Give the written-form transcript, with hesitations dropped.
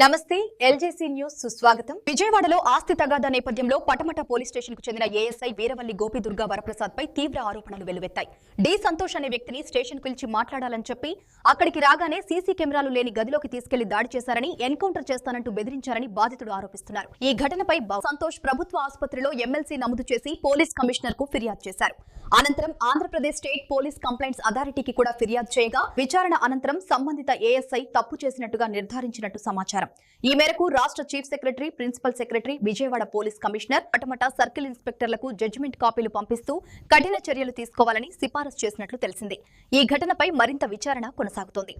నమస్తే ఎల్జేసీ న్యూస్ సుస్వాగతం. విజయవాడలో ఆస్తి తగాదా నేపథ్యంలో పటమట పోలీస్ స్టేషన్ కు చెందిన ఏఎస్ఐ వీరవల్లి గోపిదుర్గా వరప్రసాద్ పై తీవ్ర ఆరోపణలు వెల్లువెత్తాయి. డి సంతోష్ అనే వ్యక్తిని స్టేషన్ కు పిలిచి మాట్లాడాలని చెప్పి అక్కడికి రాగానే సీసీ కెమెరాలు లేని గదిలోకి తీసుకెళ్లి దాడి చేశారని, ఎన్కౌంటర్ చేస్తానంటూ బెదిరించారని బాధితుడు ఆరోపిస్తున్నారు. ఈ ఘటనపై సంతోష్ ప్రభుత్వ ఆసుపత్రిలో ఎమ్మెల్సీ నమోదు చేసి పోలీస్ కమిషనర్ కు ఫిర్యాదు చేశారు. అనంతరం ఆంధ్రప్రదేశ్ స్టేట్ పోలీస్ కంప్లైంట్స్ అథారిటీకి కూడా ఫిర్యాదు చేయగా విచారణ అనంతరం సంబంధిత ఏఎస్ఐ తప్పు చేసినట్టుగా నిర్ధారించినట్టు సమాచారం. ఈ మేరకు రాష్ట్ర chief secretary, principal secretary, Vijayawada police commissioner, Patamata circle ఇన్స్పెక్టర్లకు జడ్జిమెంట్ కాపీలు పంపిస్తూ కఠిన చర్యలు తీసుకోవాలని సిఫారసు చేసినట్లు తెలిసింది. ఈ ఘటనపై మరింత విచారణ కొనసాగుతోంది.